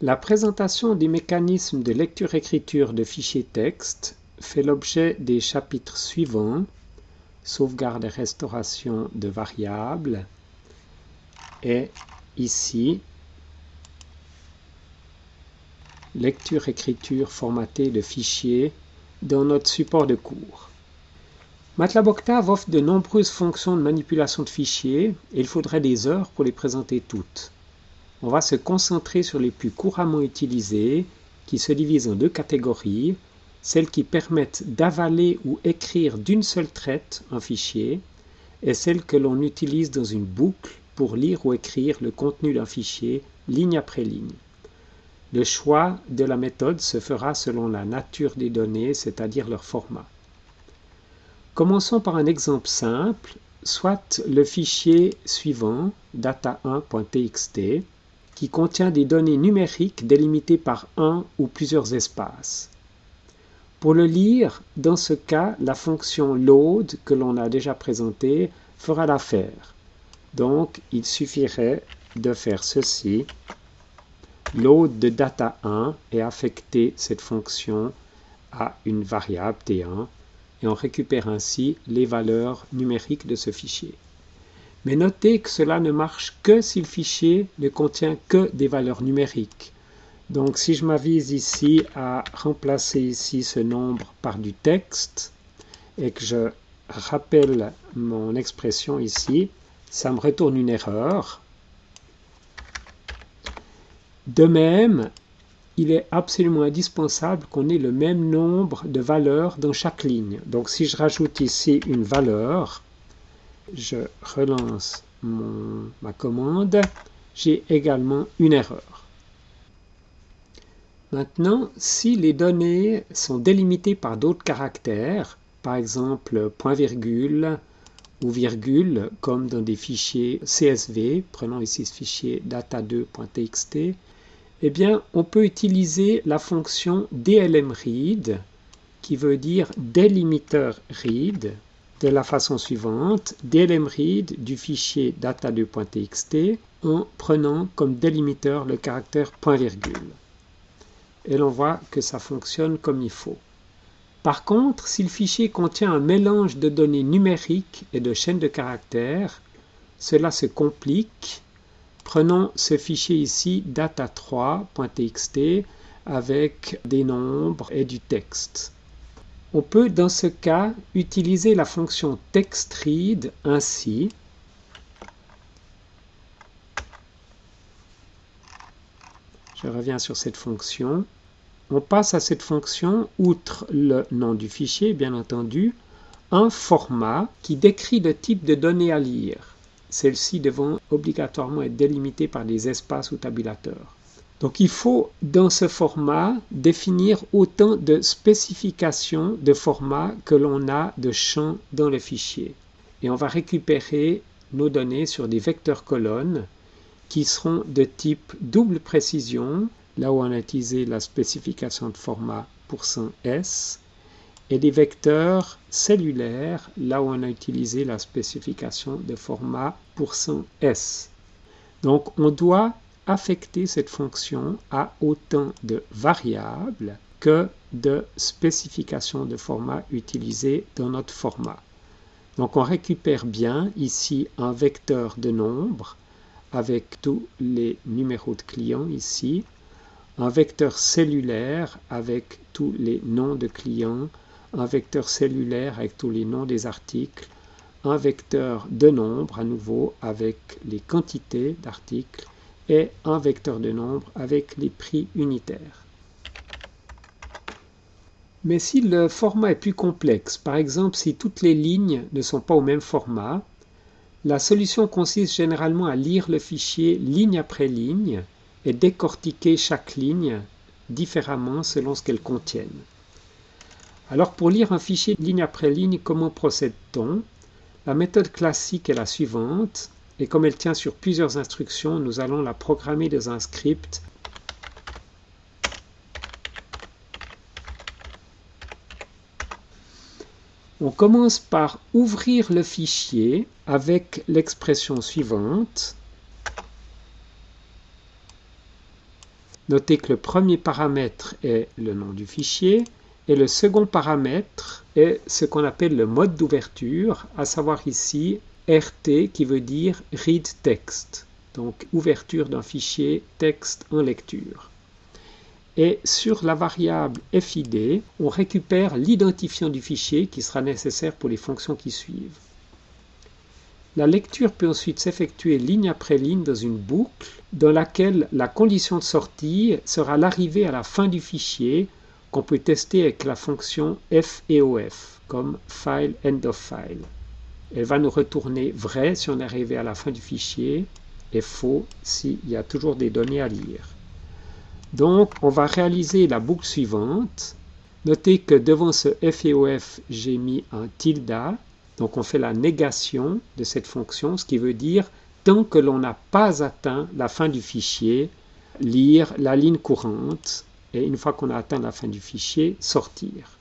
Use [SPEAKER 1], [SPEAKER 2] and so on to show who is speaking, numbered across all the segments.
[SPEAKER 1] La présentation des mécanismes de lecture-écriture de fichiers texte fait l'objet des chapitres suivants: sauvegarde et restauration de variables, et ici lecture-écriture formatée de fichiers dans notre support de cours. MATLAB Octave offre de nombreuses fonctions de manipulation de fichiers et il faudrait des heures pour les présenter toutes. On va se concentrer sur les plus couramment utilisées, qui se divisent en deux catégories: celles qui permettent d'avaler ou écrire d'une seule traite un fichier, et celles que l'on utilise dans une boucle pour lire ou écrire le contenu d'un fichier ligne après ligne. Le choix de la méthode se fera selon la nature des données, c'est-à-dire leur format. Commençons par un exemple simple, soit le fichier suivant, data1.txt, qui contient des données numériques délimitées par un ou plusieurs espaces. Pour le lire, dans ce cas, la fonction load que l'on a déjà présentée fera l'affaire. Donc, il suffirait de faire ceci: load de data1 et affecter cette fonction à une variable t1, et on récupère ainsi les valeurs numériques de ce fichier. Mais notez que cela ne marche que si le fichier ne contient que des valeurs numériques. Donc si je m'avise ici à remplacer ici ce nombre par du texte et que je rappelle mon expression ici, ça me retourne une erreur. De même, il est absolument indispensable qu'on ait le même nombre de valeurs dans chaque ligne. Donc si je rajoute ici une valeur, je relance ma commande, j'ai également une erreur. Maintenant, si les données sont délimitées par d'autres caractères, par exemple point-virgule ou virgule, comme dans des fichiers CSV, prenons ici ce fichier data2.txt, eh bien, on peut utiliser la fonction dlmread, qui veut dire délimiteur read, de la façon suivante: dlmread du fichier data2.txt en prenant comme délimiteur le caractère point-virgule. Et l'on voit que ça fonctionne comme il faut. Par contre, si le fichier contient un mélange de données numériques et de chaînes de caractères, cela se complique. Prenons ce fichier ici, data3.txt, avec des nombres et du texte. On peut dans ce cas utiliser la fonction textRead ainsi. Je reviens sur cette fonction. On passe à cette fonction, outre le nom du fichier, bien entendu, un format qui décrit le type de données à lire. Celles-ci devront obligatoirement être délimitées par des espaces ou tabulateurs. Donc il faut, dans ce format, définir autant de spécifications de format que l'on a de champs dans le fichier. Et on va récupérer nos données sur des vecteurs colonnes qui seront de type double précision, là où on a utilisé la spécification de format %s, et des vecteurs cellulaires, là où on a utilisé la spécification de format %s. Donc on doit affecter cette fonction à autant de variables que de spécifications de format utilisées dans notre format. Donc on récupère bien ici un vecteur de nombre avec tous les numéros de clients ici, un vecteur cellulaire avec tous les noms de clients, un vecteur cellulaire avec tous les noms des articles, un vecteur de nombre à nouveau avec les quantités d'articles et un vecteur de nombre avec les prix unitaires. Mais si le format est plus complexe, par exemple si toutes les lignes ne sont pas au même format, la solution consiste généralement à lire le fichier ligne après ligne et décortiquer chaque ligne différemment selon ce qu'elle contienne. Alors pour lire un fichier ligne après ligne, comment procède-t-on? La méthode classique est la suivante, et comme elle tient sur plusieurs instructions, nous allons la programmer dans un script. On commence par ouvrir le fichier avec l'expression suivante. Notez que le premier paramètre est le nom du fichier et le second paramètre est ce qu'on appelle le mode d'ouverture, à savoir ici RT qui veut dire Read Text, donc ouverture d'un fichier texte en lecture. Et sur la variable FID, on récupère l'identifiant du fichier qui sera nécessaire pour les fonctions qui suivent. La lecture peut ensuite s'effectuer ligne après ligne dans une boucle dans laquelle la condition de sortie sera l'arrivée à la fin du fichier qu'on peut tester avec la fonction FEOF, comme File End of File. Elle va nous retourner vrai si on est arrivé à la fin du fichier et faux s'il y a toujours des données à lire. Donc, on va réaliser la boucle suivante. Notez que devant ce FEOF, j'ai mis un tilde. Donc, on fait la négation de cette fonction, ce qui veut dire tant que l'on n'a pas atteint la fin du fichier, lire la ligne courante, et une fois qu'on a atteint la fin du fichier, sortir.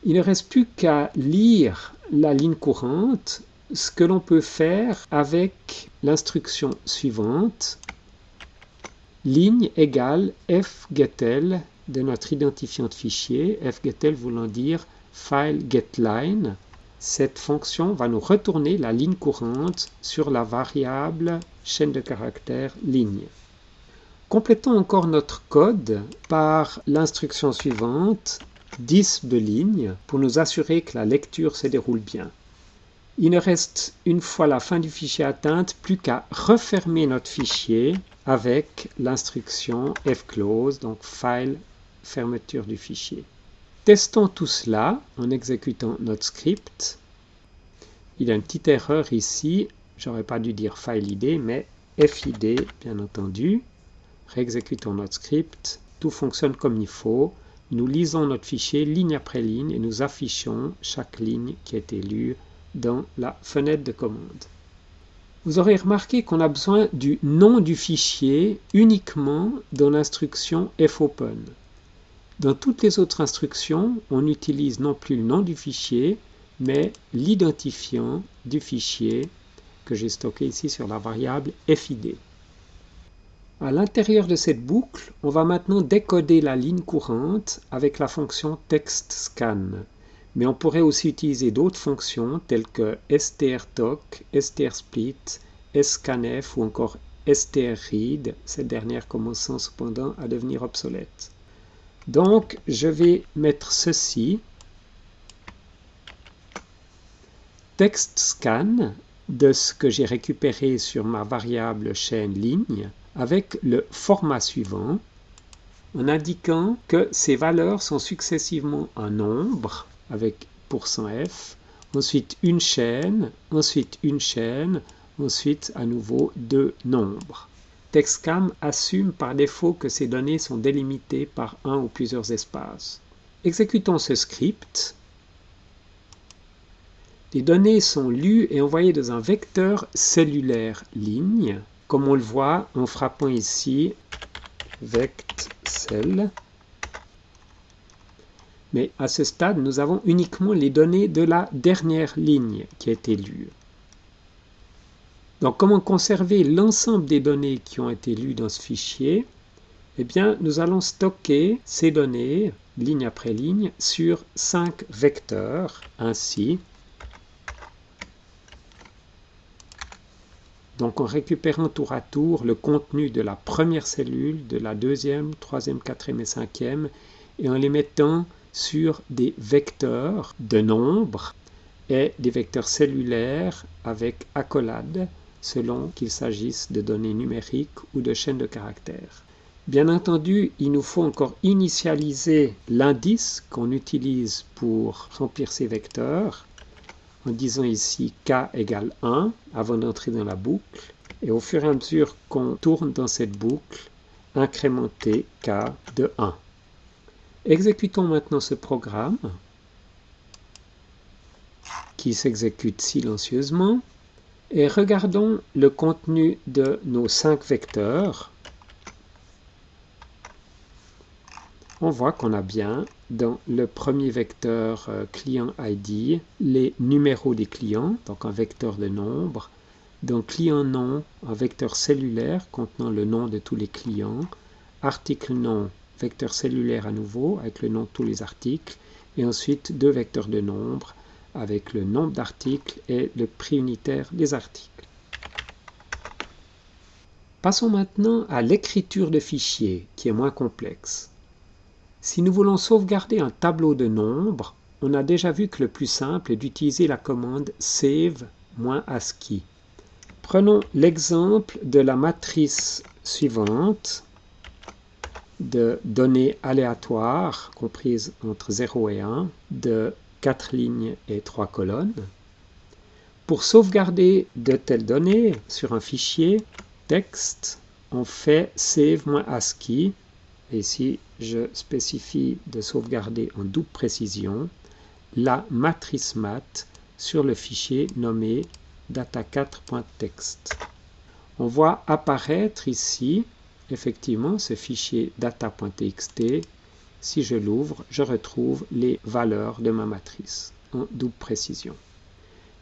[SPEAKER 1] Il ne reste plus qu'à lire la ligne courante, ce que l'on peut faire avec l'instruction suivante. Ligne égale fgetl de notre identifiant de fichier, fgetl voulant dire file getLine. Cette fonction va nous retourner la ligne courante sur la variable chaîne de caractères ligne. Complétons encore notre code par l'instruction suivante, disp de ligne, pour nous assurer que la lecture se déroule bien. Il ne reste, une fois la fin du fichier atteinte, plus qu'à refermer notre fichier avec l'instruction fclose, donc file fermeture du fichier. Testons tout cela en exécutant notre script. Il y a une petite erreur ici, j'aurais pas dû dire file id, mais FID bien entendu. Réexécutons notre script, tout fonctionne comme il faut. Nous lisons notre fichier ligne après ligne et nous affichons chaque ligne qui a été lue dans la fenêtre de commande. Vous aurez remarqué qu'on a besoin du nom du fichier uniquement dans l'instruction fopen. Dans toutes les autres instructions, on utilise non plus le nom du fichier, mais l'identifiant du fichier que j'ai stocké ici sur la variable FID. À l'intérieur de cette boucle, on va maintenant décoder la ligne courante avec la fonction textScan. Mais on pourrait aussi utiliser d'autres fonctions telles que strtoc, strsplit, scanf ou encore strread, cette dernière commençant cependant à devenir obsolète. Donc, je vais mettre ceci, textScan, de ce que j'ai récupéré sur ma variable chaîne ligne, avec le format suivant, en indiquant que ces valeurs sont successivement un nombre, avec %f, ensuite une chaîne, ensuite à nouveau deux nombres. TextScan assume par défaut que ces données sont délimitées par un ou plusieurs espaces. Exécutons ce script. Les données sont lues et envoyées dans un vecteur cellulaire ligne, comme on le voit en frappant ici vectcell. Mais à ce stade, nous avons uniquement les données de la dernière ligne qui a été lue. Donc, comment conserver l'ensemble des données qui ont été lues dans ce fichier? Eh bien, nous allons stocker ces données, ligne après ligne, sur 5 vecteurs, ainsi. Donc, en récupérant tour à tour le contenu de la première cellule, de la deuxième, troisième, quatrième et cinquième, et en les mettant sur des vecteurs de nombres et des vecteurs cellulaires avec accolade, selon qu'il s'agisse de données numériques ou de chaînes de caractères. Bien entendu, il nous faut encore initialiser l'indice qu'on utilise pour remplir ces vecteurs, en disant ici k égale 1 avant d'entrer dans la boucle, et au fur et à mesure qu'on tourne dans cette boucle, incrémenter k de 1. Exécutons maintenant ce programme qui s'exécute silencieusement et regardons le contenu de nos 5 vecteurs. On voit qu'on a bien dans le premier vecteur client ID les numéros des clients, donc un vecteur de nombre. Dans client nom, un vecteur cellulaire contenant le nom de tous les clients, article nom, vecteur cellulaire à nouveau, avec le nom de tous les articles, et ensuite 2 vecteurs de nombre, avec le nombre d'articles et le prix unitaire des articles. Passons maintenant à l'écriture de fichiers, qui est moins complexe. Si nous voulons sauvegarder un tableau de nombres, on a déjà vu que le plus simple est d'utiliser la commande save-ascii. Prenons l'exemple de la matrice suivante de données aléatoires, comprises entre 0 et 1, de 4 lignes et 3 colonnes. Pour sauvegarder de telles données sur un fichier texte, on fait save-ascii. Ici, je spécifie de sauvegarder en double précision la matrice mat sur le fichier nommé data4.txt. On voit apparaître ici, effectivement, ce fichier data.txt. Si je l'ouvre, je retrouve les valeurs de ma matrice en double précision.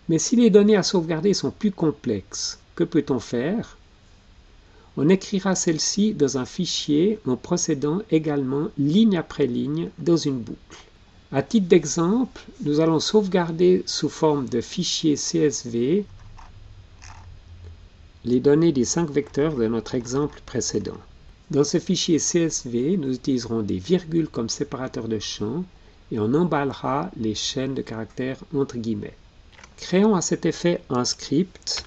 [SPEAKER 1] Mais si les données à sauvegarder sont plus complexes, que peut-on faire? On écrira celle-ci dans un fichier en procédant également ligne après ligne dans une boucle. À titre d'exemple, nous allons sauvegarder sous forme de fichier CSV les données des 5 vecteurs de notre exemple précédent. Dans ce fichier CSV, nous utiliserons des virgules comme séparateur de champs et on emballera les chaînes de caractères entre guillemets. Créons à cet effet un script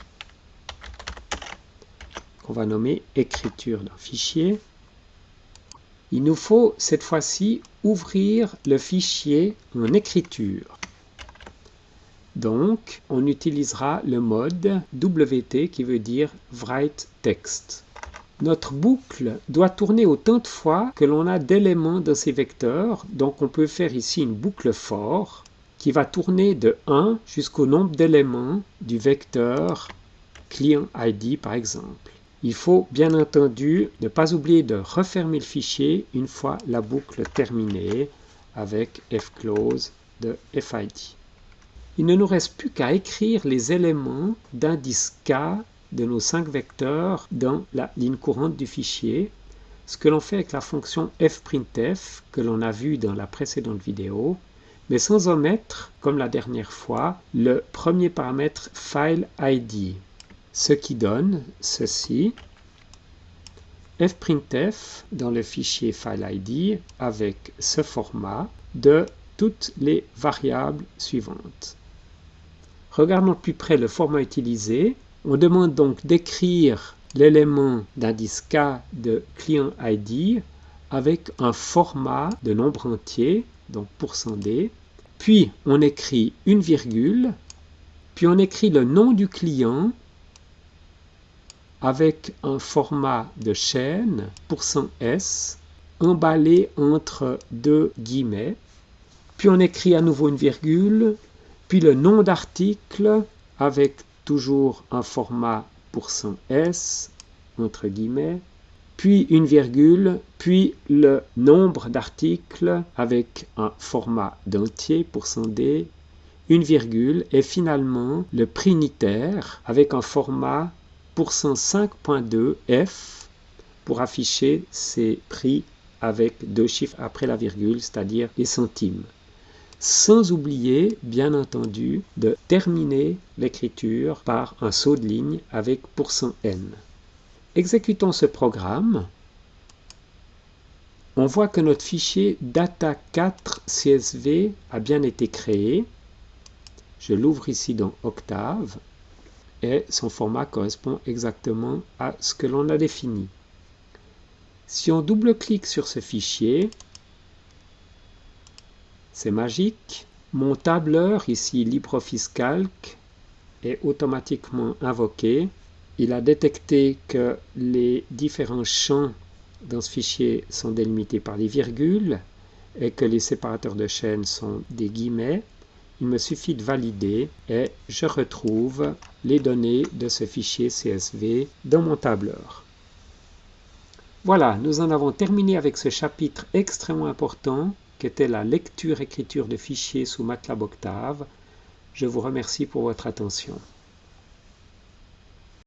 [SPEAKER 1] qu'on va nommer écriture d'un fichier. Il nous faut cette fois-ci ouvrir le fichier en écriture. Donc, on utilisera le mode WT qui veut dire Write Text. Notre boucle doit tourner autant de fois que l'on a d'éléments dans ces vecteurs. Donc, on peut faire ici une boucle for qui va tourner de 1 jusqu'au nombre d'éléments du vecteur client ID par exemple. Il faut bien entendu ne pas oublier de refermer le fichier une fois la boucle terminée avec fclose de FID. Il ne nous reste plus qu'à écrire les éléments d'indice K de nos 5 vecteurs dans la ligne courante du fichier, ce que l'on fait avec la fonction fprintf que l'on a vu dans la précédente vidéo, mais sans omettre, comme la dernière fois, le premier paramètre file ID, ce qui donne ceci, fprintf dans le fichier file ID avec ce format de toutes les variables suivantes. Regardons de plus près le format utilisé. On demande donc d'écrire l'élément d'indice K de client ID avec un format de nombre entier, donc %d. Puis on écrit une virgule, puis on écrit le nom du client avec un format de chaîne %s emballé entre 2 guillemets. Puis on écrit à nouveau une virgule, puis le nom d'article avec toujours un format %s entre guillemets, puis une virgule, puis le nombre d'articles avec un format d'entier %d, une virgule et finalement le prix unitaire avec un format %5.2f pour afficher ces prix avec 2 chiffres après la virgule, c'est-à-dire les centimes. Sans oublier, bien entendu, de terminer l'écriture par un saut de ligne avec %n. Exécutons ce programme. On voit que notre fichier data4.csv a bien été créé. Je l'ouvre ici dans Octave et son format correspond exactement à ce que l'on a défini. Si on double-clique sur ce fichier, c'est magique. Mon tableur, ici LibreOffice Calc, est automatiquement invoqué. Il a détecté que les différents champs dans ce fichier sont délimités par des virgules et que les séparateurs de chaînes sont des guillemets. Il me suffit de valider et je retrouve les données de ce fichier CSV dans mon tableur. Voilà, nous en avons terminé avec ce chapitre extrêmement important qu'était la lecture-écriture de fichiers sous MATLAB Octave. Je vous remercie pour votre attention.